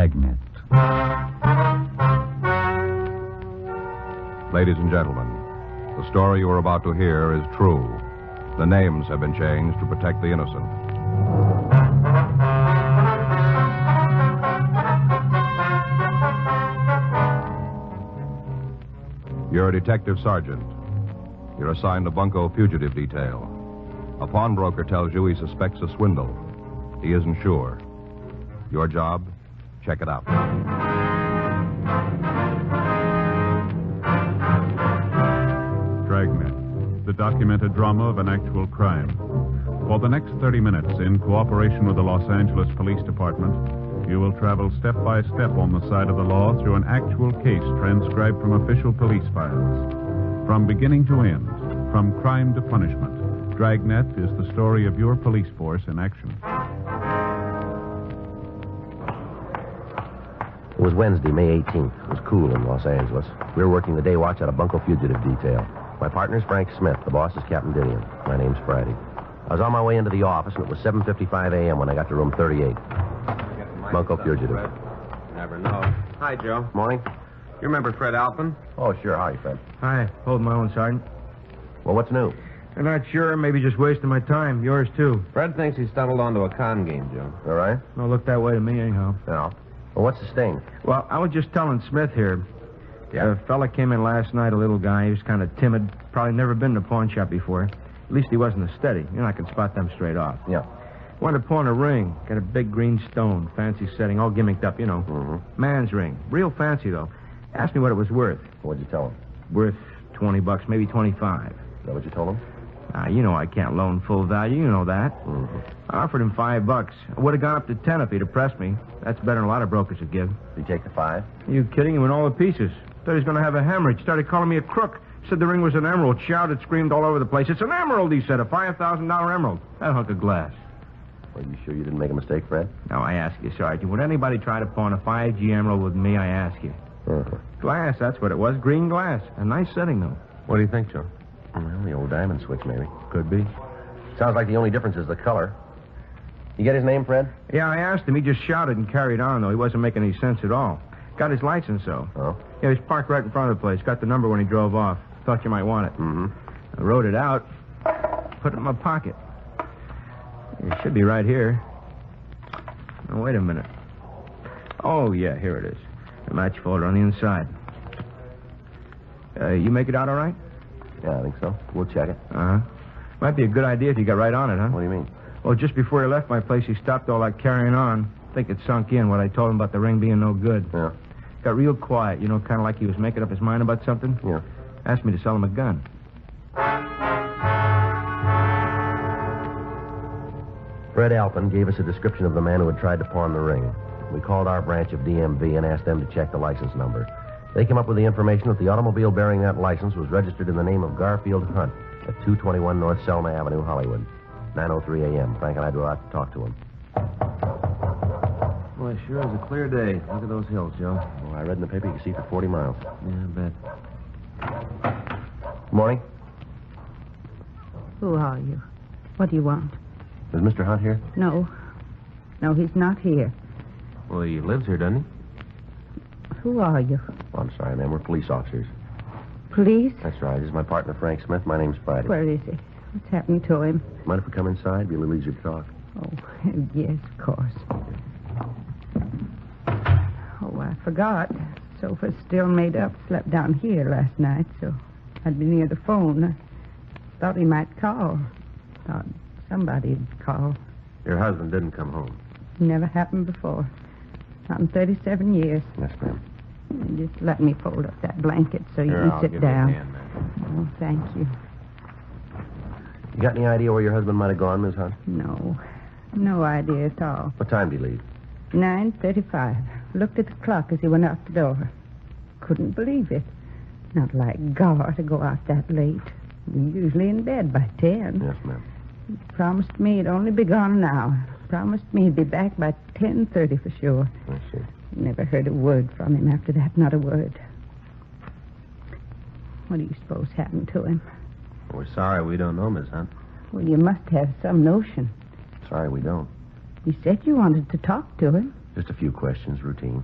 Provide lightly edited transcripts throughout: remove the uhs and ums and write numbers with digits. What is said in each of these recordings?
Dragnet. Ladies and gentlemen, the story you are about to hear is true. The names have been changed to protect the innocent. You're a detective sergeant. You're assigned to Bunko fugitive detail. A pawnbroker tells you he suspects a swindle. He isn't sure. Your job? Check it out. Dragnet, the documented drama of an actual crime. For the next 30 minutes, in cooperation with the Los Angeles Police Department, you will travel step by step on the side of the law through an actual case transcribed from official police files. From beginning to end, from crime to punishment, Dragnet is the story of your police force in action. It was Wednesday, May 18th. It was cool in Los Angeles. We were working the day watch out of Bunko fugitive detail. My partner's Frank Smith. The boss is Captain Dillian. My name's Friday. I was on my way into the office, and it was 7:55 a.m. when I got to room 38. Bunko fugitive. Fred. You never know. Hi, Joe. Morning. You remember Fred Alpin? Oh, sure. How are you, Fred? Hi. Hold my own, Sergeant. Well, what's new? I'm not sure. Maybe just wasting my time. Yours, too. Fred thinks he stumbled onto a con game, Joe. All right? Don't look that way to me, anyhow. No. Well, what's the sting? Well, I was just telling Smith here. Yeah? A fella came in last night, a little guy. He was kind of timid. Probably never been in a pawn shop before. At least he wasn't a steady. You know, I can spot them straight off. Yeah. Wanted to pawn a ring. Got a big green stone. Fancy setting. All gimmicked up, you know. Mm-hmm. Man's ring. Real fancy, though. Asked me what it was worth. What'd you tell him? Worth $20, maybe 25. Is that what you told him? You know I can't loan full value. You know that. Mm-hmm. I offered him $5. I would have gone up to 10 if he'd have pressed me. That's better than a lot of brokers would give. Did you take the 5? Are you kidding? He went all to pieces. Thought he was going to have a hemorrhage. Started calling me a crook. Said the ring was an emerald. Shouted, screamed all over the place. It's an emerald, he said. A $5,000 emerald. That hunk of glass. Are you sure you didn't make a mistake, Fred? Now, I ask you, Sergeant, would anybody try to pawn a 5G emerald with me, I ask you? Uh-huh. Glass, that's what it was. Green glass. A nice setting, though. What do you think, Joe? Well, the old diamond switch, maybe. Could be. Sounds like the only difference is the color. You get his name, Fred? Yeah, I asked him. He just shouted and carried on, though. He wasn't making any sense at all. Got his license, though. Oh? Yeah, he was parked right in front of the place. Got the number when he drove off. Thought you might want it. Mm-hmm. I wrote it out. Put it in my pocket. It should be right here. Now, wait a minute. Oh, yeah, here it is. The match folder on the inside. You make it out all right? Yeah, I think so. We'll check it. Uh-huh. Might be a good idea if you got right on it, huh? What do you mean? Well, just before he left my place, he stopped all that carrying on. I think it sunk in what I told him about the ring being no good. Yeah. Got real quiet, you know, kind of like he was making up his mind about something. Yeah. Asked me to sell him a gun. Fred Alpin gave us a description of the man who had tried to pawn the ring. We called our branch of DMV and asked them to check the license number. They came up with the information that the automobile bearing that license was registered in the name of Garfield Hunt at 221 North Selma Avenue, Hollywood. 9:03 a.m. Frank and I drove out to talk to him. Well, it sure is a clear day. Look at those hills, Joe. Well, I read in the paper you can see for 40 miles. Yeah, I bet. Morning. Who are you? What do you want? Is Mr. Hunt here? No. No, he's not here. Well, he lives here, doesn't he? Who are you? Oh, I'm sorry, ma'am. We're police officers. Police? That's right. This is my partner, Frank Smith. My name's Friday. Where is he? What's happened to him? Mind if we come inside? It'd be a little easier to talk. Oh, yes, of course. Oh, I forgot. Sofa's still made up. Slept down here last night, so I'd be near the phone. I thought he might call. Thought somebody'd call. Your husband didn't come home. Never happened before. Not in 37 years. Yes, ma'am. Just let me fold up that blanket so you Here, can I'll sit give down. you a hand, man. Oh, thank you. You got any idea where your husband might have gone, Miss Hunt? No. No idea at all. What time did he leave? 9:35. Looked at the clock as he went out the door. Couldn't believe it. Not like Gar to go out that late. Usually in bed by 10. Yes, ma'am. He promised me he'd only be gone an hour. Promised me he'd be back by 10:30 for sure. I see. Never heard a word from him after that, not a word. What do you suppose happened to him? We're sorry we don't know, Miss Hunt. Well, you must have some notion. Sorry, we don't. You said you wanted to talk to him. Just a few questions, routine.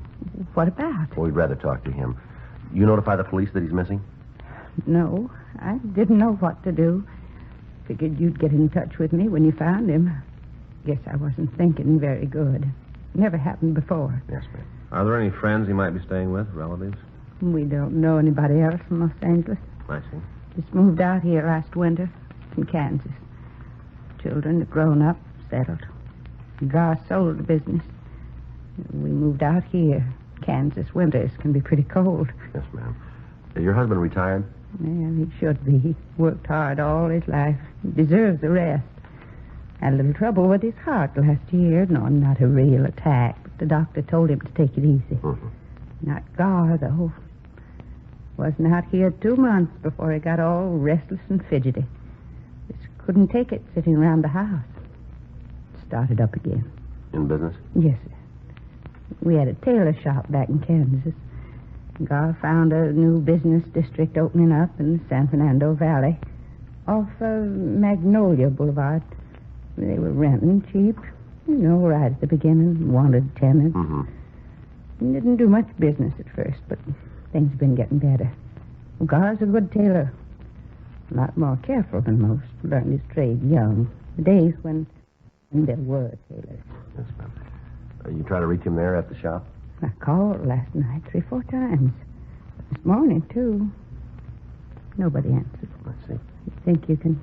What about? Well, we'd rather talk to him. You notify the police that he's missing? No, I didn't know what to do. Figured you'd get in touch with me when you found him. Guess I wasn't thinking very good. Never happened before. Yes, ma'am. Are there any friends he might be staying with, relatives? We don't know anybody else from Los Angeles. I see. Just moved out here last winter from Kansas. Children have grown up, settled. Gar sold the business. We moved out here. Kansas winters can be pretty cold. Yes, ma'am. Is your husband retired? Well, he should be. He worked hard all his life. He deserves the rest. Had a little trouble with his heart last year. No, not a real attack, but the doctor told him to take it easy. Mm-hmm. Not Gar, though. Wasn't out here 2 months before he got all restless and fidgety. Just couldn't take it sitting around the house. Started up again. In business? Yes, sir. We had a tailor shop back in Kansas. Gar found a new business district opening up in the San Fernando Valley off Magnolia Boulevard. They were renting cheap, right at the beginning, wanted tenants. Mm-hmm. Didn't do much business at first, but things have been getting better. Gar's a good tailor. A lot more careful than most. Learned his trade young. The days when there were tailors. Yes, ma'am. You try to reach him there at the shop? I called last night 3-4 times. This morning, too. Nobody answered. I see. You think you can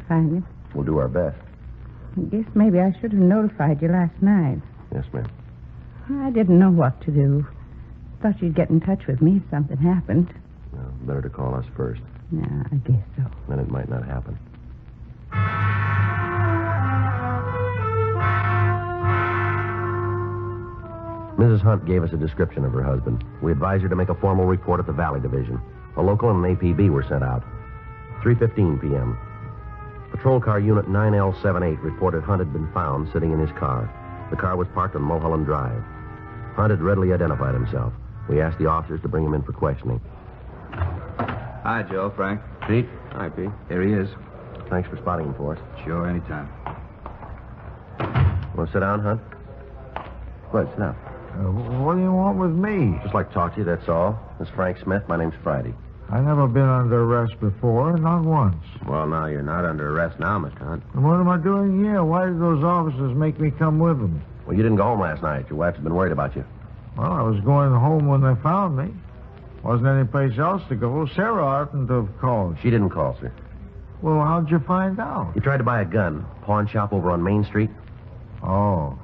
find him? We'll do our best. I guess maybe I should have notified you last night. Yes, ma'am. I didn't know what to do. Thought you'd get in touch with me if something happened. Well, better to call us first. Yeah, I guess so. Then it might not happen. Mrs. Hunt gave us a description of her husband. We advised her to make a formal report at the Valley Division. A local and an APB were sent out. 3:15 p.m. Patrol car unit 9L78 reported Hunt had been found sitting in his car. The car was parked on Mulholland Drive. Hunt had readily identified himself. We asked the officers to bring him in for questioning. Hi, Joe. Frank. Pete? Hi, Pete. Here he is. Thanks for spotting him for us. Sure, anytime. Want to sit down, Hunt? Go ahead, sit down. What do you want with me? Just like to talk to you, that's all. This is Frank Smith. My name's Friday. I've never been under arrest before, not once. Well, now, you're not under arrest now, Mr. Hunt. And what am I doing here? Why did those officers make me come with them? Well, you didn't go home last night. Your wife's been worried about you. Well, I was going home when they found me. Wasn't any place else to go. Sarah oughtn't to have called. She didn't call, sir. Well, how'd you find out? You tried to buy a gun. Pawn shop over on Main Street. Oh,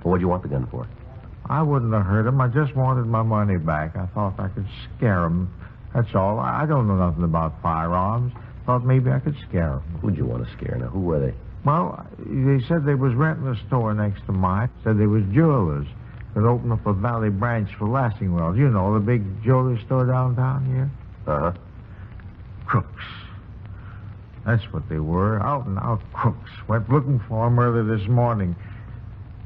Well, what'd you want the gun for? I wouldn't have hurt him. I just wanted my money back. I thought I could scare him. That's all. I don't know nothing about firearms. Thought maybe I could scare him. Who'd you want to scare? Now, who were they? Well, they said they was renting a store next to mine. Said they was jewelers that opened up a Valley branch for Lassingwells. You know, the big jewelry store downtown here. Uh-huh. Crooks. That's what they were. Out and out crooks. Went looking for them early this morning.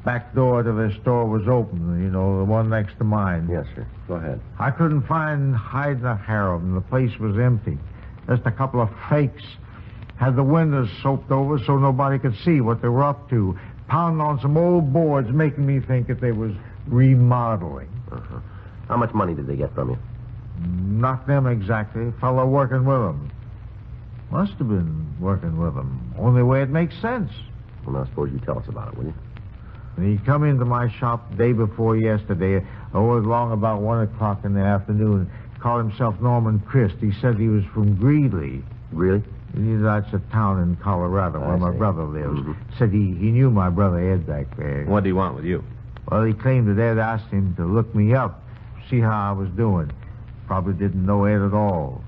Back door to their store was open, the one next to mine. Yes, sir. Go ahead. I couldn't find hide nor hair of them. The place was empty. Just a couple of fakes. Had the windows soaped over so nobody could see what they were up to. Pounding on some old boards, making me think that they was remodeling. Uh-huh. How much money did they get from you? Not them exactly. Fellow working with them. Must have been working with them. Only way it makes sense. Well, now, suppose you tell us about it, will you? He come into my shop the day before yesterday, along about 1 o'clock in the afternoon. Called himself Norman Christ. He said he was from Greeley. Really? That's a town in Colorado where my brother lives. Mm-hmm. Said he knew my brother Ed back there. What do you want with you? Well, he claimed that Ed asked him to look me up, see how I was doing. Probably didn't know Ed at all.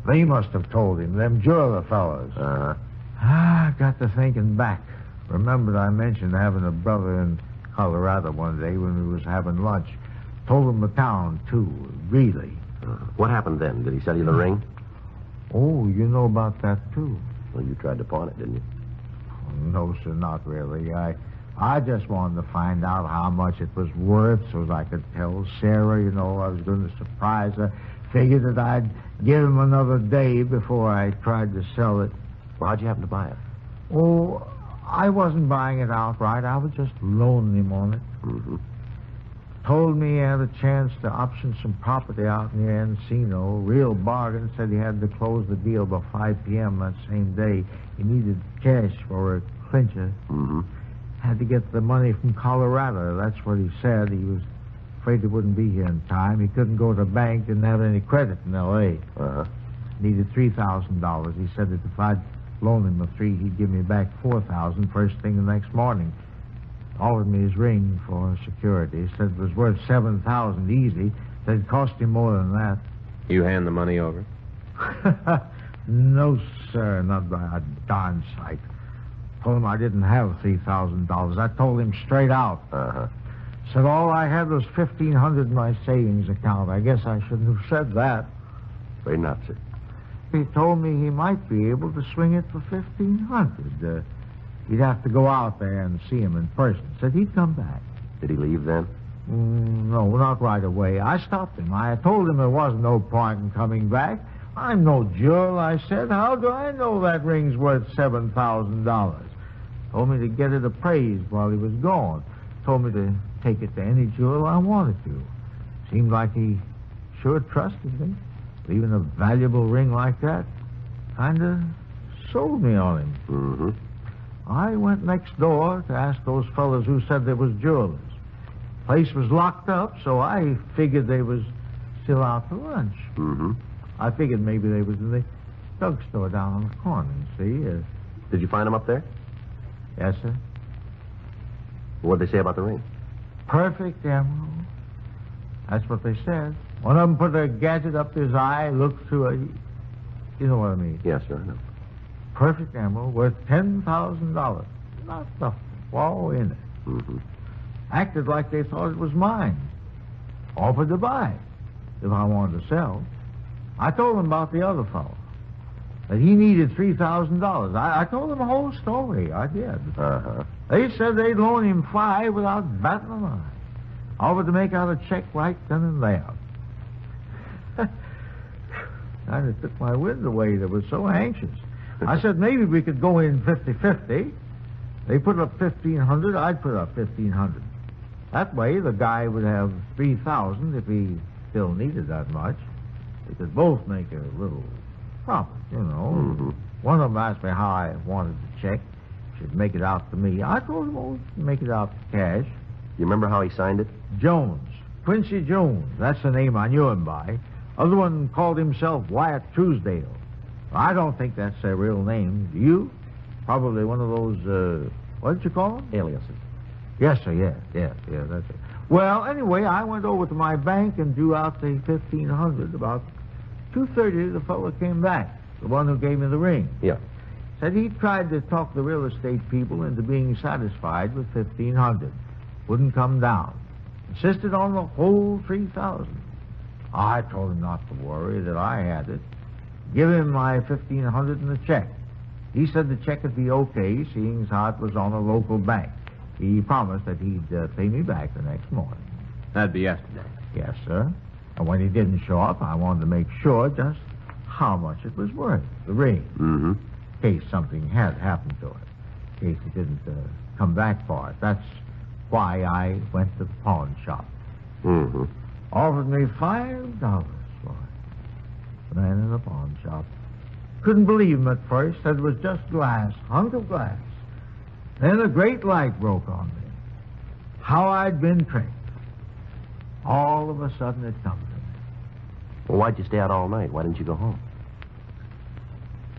They must have told him, them jeweler fellows. Uh-huh. I got to thinking back. Remembered I mentioned having a brother in Colorado one day when we was having lunch. Told him the town, too, Greeley. What happened then? Did he sell you the ring? Oh, you know about that, too. Well, you tried to pawn it, didn't you? No, sir, not really. I just wanted to find out how much it was worth so that I could tell Sarah, I was going to surprise her. Figured that I'd give him another day before I tried to sell it. Well, how'd you happen to buy it? Oh, I wasn't buying it outright. I was just loaning him on it. Mm-hmm. Told me he had a chance to option some property out near Encino. Real bargain. Said he had to close the deal by 5 p.m. that same day. He needed cash for a clincher. Mm-hmm. Had to get the money from Colorado. That's what he said. He was afraid he wouldn't be here in time. He couldn't go to the bank. Didn't have any credit in L.A. Uh-huh. Needed $3,000. He said that if I'd loan him the $3,000, he'd give me back $4,000 first thing the next morning. Offered me his ring for security. He said it was worth $7,000 easy. Said it cost him more than that. You hand the money over? No, sir, not by a darn sight. Told him I didn't have $3,000. I told him straight out. Uh-huh. Said all I had was $1,500 in my savings account. I guess I shouldn't have said that. Afraid not, sir. He told me he might be able to swing it for $1,500. He'd have to go out there and see him in person. Said he'd come back. Did he leave then? No, not right away. I stopped him. I told him there was no point in coming back. I'm no jewel, I said. How do I know that ring's worth $7,000? Told me to get it appraised while he was gone. Told me to take it to any jewel I wanted to. Seemed like he sure trusted me. Leaving a valuable ring like that kind of sold me on him. Mm-hmm. I went next door to ask those fellas who said they was jewelers. Place was locked up, so I figured they was still out to lunch. Mm-hmm. I figured maybe they was in the drugstore down on the corner, see? Did you find him up there? Yes, sir. What'd they say about the ring? Perfect emerald. That's what they said. One of them put a gadget up his eye, looked through it. You know what I mean? Yes, sir, I know. Perfect emerald worth $10,000. Not the flaw in it. Mm-hmm. Acted like they thought it was mine. Offered to buy if I wanted to sell. I told them about the other fellow. That he needed $3,000. I told them the whole story. I did. Uh-huh. They said they'd loan him $5,000 without batting an eye. Offered to make out a check right then and there. Kind of took my wind away. They were so anxious. I said maybe we could go in 50-50. They put up $1,500. I'd put up $1,500. That way, the guy would have $3,000 if he still needed that much. They could both make a little profit, you know. Mm-hmm. One of them asked me how I wanted the check. Should make it out to me. I told him, oh, make it out to cash. You remember how he signed it? Jones. Quincy Jones. That's the name I knew him by. Other one called himself Wyatt Truesdale. I don't think that's their real name. Do you? Probably one of those, what did you call them? Aliases. Yes, sir, yeah, that's it. Well, anyway, I went over to my bank and drew out the $1,500. About 2:30, the fellow came back, the one who gave me the ring. Yeah. Said he tried to talk the real estate people into being satisfied with $1,500. Wouldn't come down. Insisted on the whole $3,000. I told him not to worry, that I had it. Give him my $1,500 in the check. He said the check would be okay, seeing as how it was on a local bank. He promised that he'd pay me back the next morning. That'd be yesterday. Yes, sir. And when he didn't show up, I wanted to make sure just how much it was worth, the ring. Mm-hmm. In case something had happened to it. In case he didn't come back for it. That's why I went to the pawn shop. Mm-hmm. Offered me $5 for it. Man in the pawn shop. Couldn't believe him at first. Said it was just glass, hunk of glass. Then a great light broke on me. How I'd been tricked. All of a sudden it come to me. Well, why'd you stay out all night? Why didn't you go home?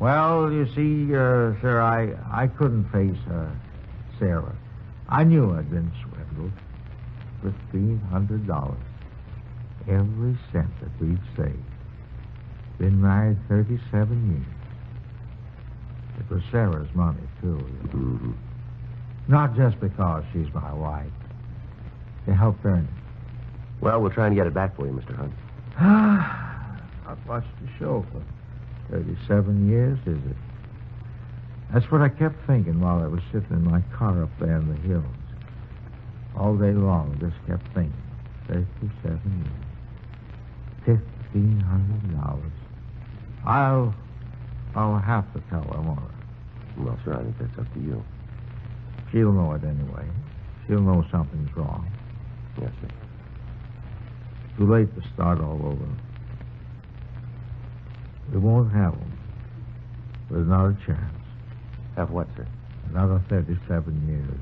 Well, you see, sir, I couldn't face Sarah. I knew I'd been swindled. $1,500. Every cent that we'd saved. Been married 37 years. It was Sarah's money, too. You know. Mm-hmm. Not just because she's my wife. They helped earn it. Well, we'll try and get it back for you, Mr. Hunt. Not much to show for 37 years, is it? That's what I kept thinking while I was sitting in my car up there in the hills. All day long, just kept thinking. 37 years. $1,500. I'll have to tell her, won't I? Well, sir, I think that's up to you. She'll know it anyway. She'll know something's wrong. Yes, sir. Too late to start all over. We won't have them. There's not a chance. Have what, sir? Another 37 years.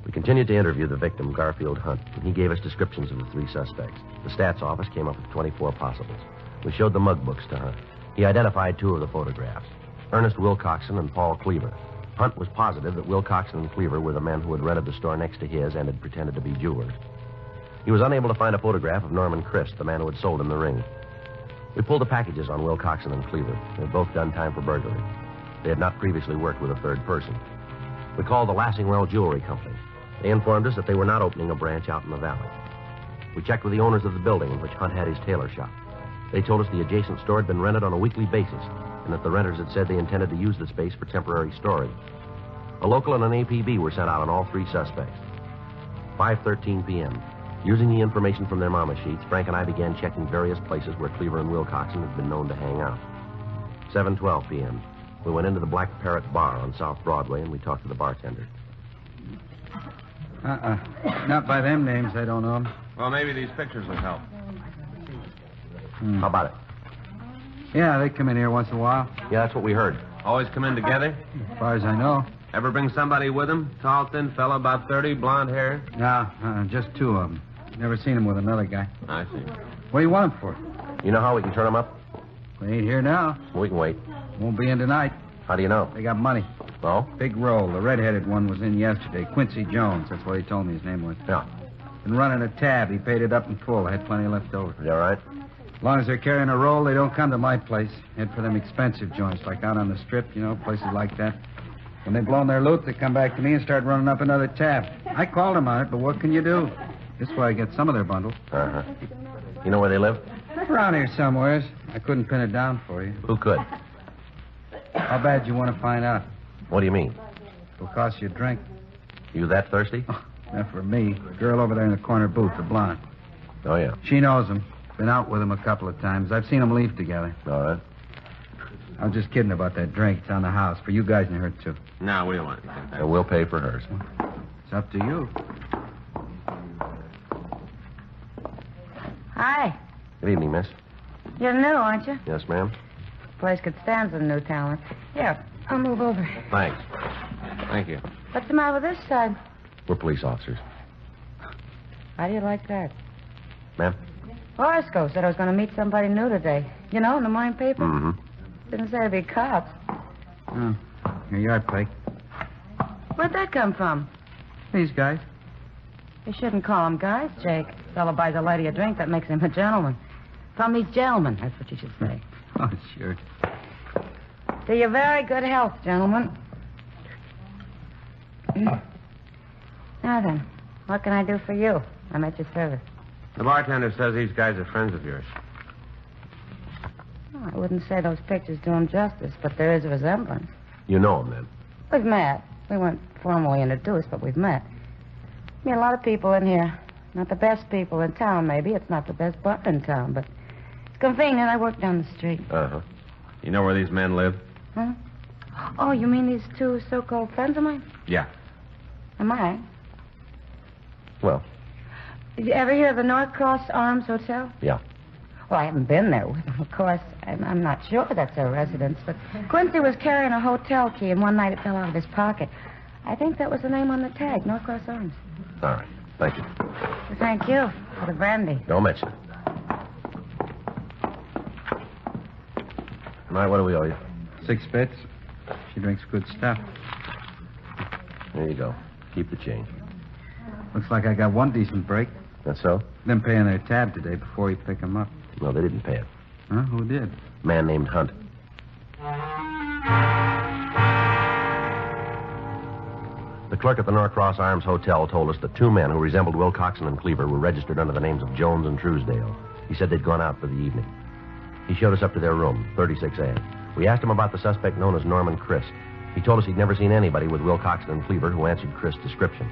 We continued to interview the victim, Garfield Hunt, and he gave us descriptions of the 3 suspects. The stats office came up with 24 possibles. We showed the mug books to Hunt. He identified 2 of the photographs, Ernest Wilcoxon and Paul Cleaver. Hunt was positive that Wilcoxon and Cleaver were the men who had rented the store next to his and had pretended to be jewelers. He was unable to find a photograph of Norman Christ, the man who had sold him the ring. We pulled the packages on Wilcoxon and Cleaver. They had both done time for burglary. They had not previously worked with a third person. We called the Lassingwell Jewelry Company. They informed us that they were not opening a branch out in the valley. We checked with the owners of the building in which Hunt had his tailor shop. They told us the adjacent store had been rented on a weekly basis, and that the renters had said they intended to use the space for temporary storage. A local and an APB were sent out on all 3 suspects. 5:13 p.m. Using the information from their mama sheets, Frank and I began checking various places where Cleaver and Wilcoxon had been known to hang out. 7:12 p.m. We went into the Black Parrot Bar on South Broadway, and we talked to the bartender. Not by them names, I don't know. Well, maybe these pictures will help. How about it? Yeah, they come in here once in a while, Yeah, that's what we heard. Always come in together? as far as I know. Ever bring somebody with them? Tall, thin fella, about 30, blonde hair? No, just 2 of them. Never seen him with another guy. I see. What do you want him for? You know how we can turn them up? They ain't here now. We can wait. Won't be in tonight. How do you know? They got money. Oh? Big roll. The red-headed one was in yesterday. Quincy Jones. That's what he told me his name was. Yeah. Been running a tab. He paid it up in full. I had plenty left over. Is that right? As long as they're carrying a roll, they don't come to my place. Head for them expensive joints, like out on the strip, places like that. When they've blown their loot, they come back to me and start running up another tab. I called them on it, but what can you do? This way I get some of their bundle. Uh-huh. You know where they live? Around here somewheres. I couldn't pin it down for you. Who could? How bad you want to find out? What do you mean? It'll cost you a drink. You that thirsty? Not for me. The girl over there in the corner booth, the blonde. Oh, yeah. She knows him. Been out with him a couple of times. I've seen them leave together. All right. I was just kidding about that drink. It's on the house. For you guys and her, too. No, we don't want it. And we'll pay for hers. It's up to you. Hi. Good evening, miss. You're new, aren't you? Yes, ma'am. Place could stand some new talent. Here, I'll move over. Thanks. Thank you. What's the matter with this side? We're police officers. How do you like that? Ma'am? Horoscope said I was going to meet somebody new today. You know, in the morning paper. Mm-hmm. Didn't say it'd be cops. Oh, here you are, Peg. Where'd that come from? These guys. You shouldn't call them guys, Jake. Fellow buys a lady a drink, that makes him a gentleman. From these gentlemen, that's what you should say. Oh, sure. To your very good health, gentlemen. Now then, what can I do for you? I'm at your service. The bartender says these guys are friends of yours. Oh, I wouldn't say those pictures do them justice, but there is a resemblance. You know them, then? We've met. We weren't formally introduced, but we've met. I mean, a lot of people in here. Not the best people in town, maybe. It's not the best bar in town, but it's convenient. I work down the street. Uh-huh. You know where these men live? Huh? Oh, you mean these 2 so-called friends of mine? Yeah. Am I? Well, Did you ever hear of the North Cross Arms Hotel? yeah. Well, I haven't been there with them, of course. I'm not sure that's their residence, but Quincy was carrying a hotel key, and one night it fell out of his pocket. I think that was the name on the tag, North Cross Arms. All right. Thank you. Well, thank you for the brandy. Don't mention it. All right, what do we owe you? 6 bits. She drinks good stuff. There you go. Keep the change. Looks like I got one decent break. That's so? Them paying their tab today before you pick them up. No, they didn't pay it. Huh? Who did? Man named Hunt. The clerk at the Norcross Arms Hotel told us that 2 men who resembled Wilcoxon and Cleaver were registered under the names of Jones and Truesdale. He said they'd gone out for the evening. He showed us up to their room, 36A. We asked him about the suspect known as Norman Christ. He told us he'd never seen anybody with Wilcoxon and Cleaver who answered Christ's description.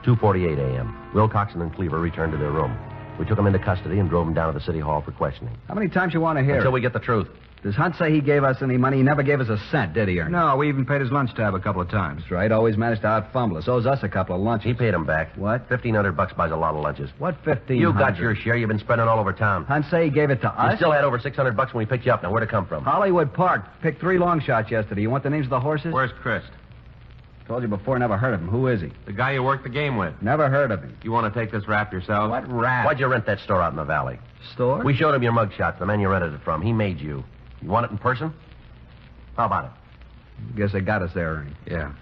2:48 a.m. Wilcoxon and Cleaver returned to their room. We took him into custody and drove him down to the city hall for questioning. How many times you want to hear Until it? we get the truth. Does Hunt say he gave us any money? He never gave us a cent, did he, Ernie? No, we even paid his lunch tab a couple of times. That's right. Always managed to out-fumble us. Owes us a couple of lunches. He paid him back. What? $1,500 buys a lot of lunches. What 15? You got your share. You've been spending all over town. Hunt say he gave it to us? You still had over $600 when we picked you up. Now, where'd it come from? Hollywood Park. Picked 3 long shots yesterday. You want the names of the horses? Where's Chris? Told you before, never heard of him. Who is he? The guy you worked the game with. Never heard of him. You want to take this rap yourself? What rap? Why'd you rent that store out in the valley? Store? We showed him your mug shots, the man you rented it from. He made you. You want it in person? How about it? Guess they got us there, Ernie. Yeah.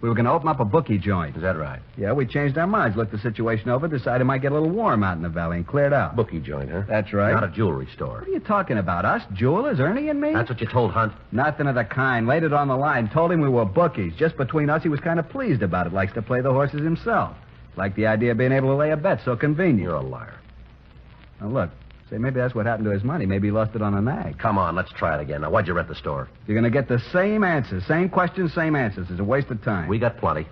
We were going to open up a bookie joint. Is that right? Yeah, we changed our minds, looked the situation over, decided it might get a little warm out in the valley, and cleared out. Bookie joint, huh? That's right. Not a jewelry store. What are you talking about? Us? Jewelers? Ernie and me? That's what you told Hunt. Nothing of the kind. Laid it on the line. Told him we were bookies. Just between us, he was kind of pleased about it. Likes to play the horses himself. Liked the idea of being able to lay a bet so convenient. You're a liar. Now, look. Say, maybe that's what happened to his money. Maybe he lost it on a nag. Come on, let's try it again. Now, why'd you rent the store? You're going to get the same answers. Same questions, same answers. It's a waste of time. We got plenty.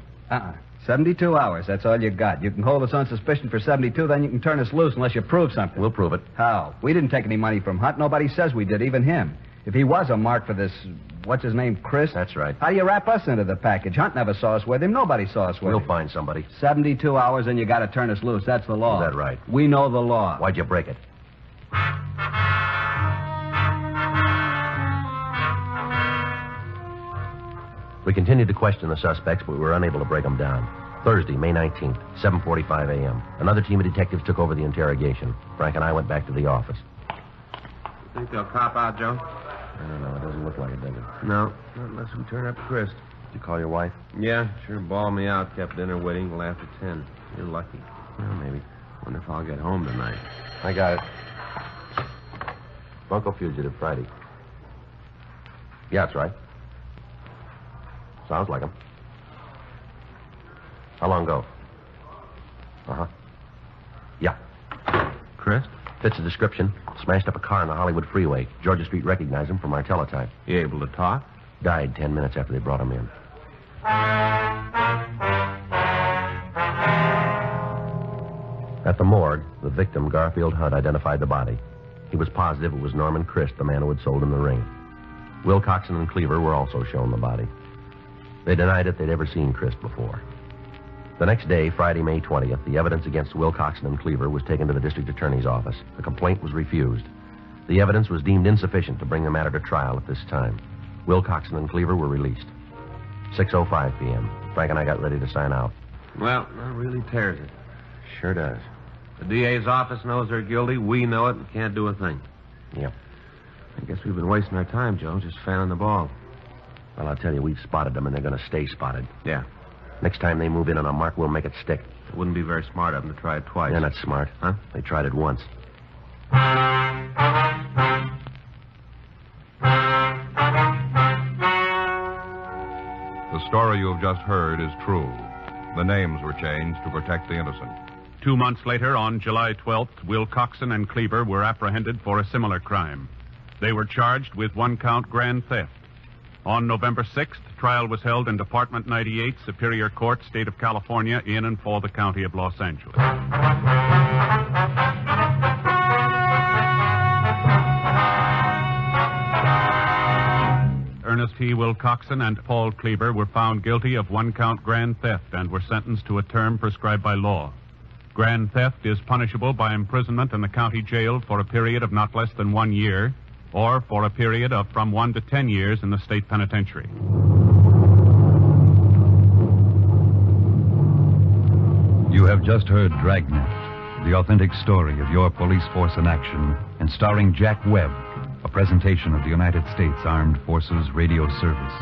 72 hours. That's all you got. You can hold us on suspicion for 72, then you can turn us loose unless you prove something. We'll prove it. How? We didn't take any money from Hunt. Nobody says we did, even him. If he was a mark for this, what's his name, Chris? That's right. How do you wrap us into the package? Hunt never saw us with him. Nobody saw us with him. We'll find somebody. 72 hours, and you got to turn us loose. That's the law. Is that right? We know the law. Why'd you break it? We continued to question the suspects, but we were unable to break them down. Thursday, May 19th, 7:45 a.m. Another team of detectives took over the interrogation. Frank and I went back to the office. Think they'll cop out, Joe? I don't know. It doesn't look like it, does it? No, not unless we turn up Chris. Did you call your wife? Yeah, sure bawled me out. Kept dinner waiting till after 10. You're lucky. Well, maybe. Wonder if I'll get home tonight. I got it. Bunko fugitive, Friday. Yeah, that's right. Sounds like him. How long ago? Uh-huh. Yeah. Chris? Fits the description. Smashed up a car on the Hollywood freeway. Georgia Street recognized him from our teletype. You able to talk? Died 10 minutes after they brought him in. At the morgue, the victim, Garfield Hunt, identified the body. He was positive it was Norman Christ, the man who had sold him the ring. Wilcoxon and Cleaver were also shown the body. They denied it they'd ever seen Christ before. The next day, Friday, May 20th, the evidence against Wilcoxon and Cleaver was taken to the district attorney's office. The complaint was refused. The evidence was deemed insufficient to bring the matter to trial at this time. Wilcoxon and Cleaver were released. 6:05 p.m. Frank and I got ready to sign out. Well, that really tears it. Sure does. The DA's office knows they're guilty. We know it and can't do a thing. Yep. I guess we've been wasting our time, Joe, just fanning the ball. Well, I'll tell you, we've spotted them, and they're going to stay spotted. Yeah. Next time they move in on a mark, we'll make it stick. It wouldn't be very smart of them to try it twice. They're not smart. Huh? They tried it once. The story you have just heard is true. The names were changed to protect the innocent. 2 months later, on July 12th, Wilcoxon and Cleaver were apprehended for a similar crime. They were charged with 1-count grand theft. On November 6th, trial was held in Department 98, Superior Court, State of California, in and for the County of Los Angeles. Ernest T. Wilcoxon and Paul Cleaver were found guilty of 1-count grand theft and were sentenced to a term prescribed by law. Grand theft is punishable by imprisonment in the county jail for a period of not less than 1 year, or for a period of from 1 to 10 years in the state penitentiary. You have just heard Dragnet, the authentic story of your police force in action, and starring Jack Webb, a presentation of the United States Armed Forces Radio Service.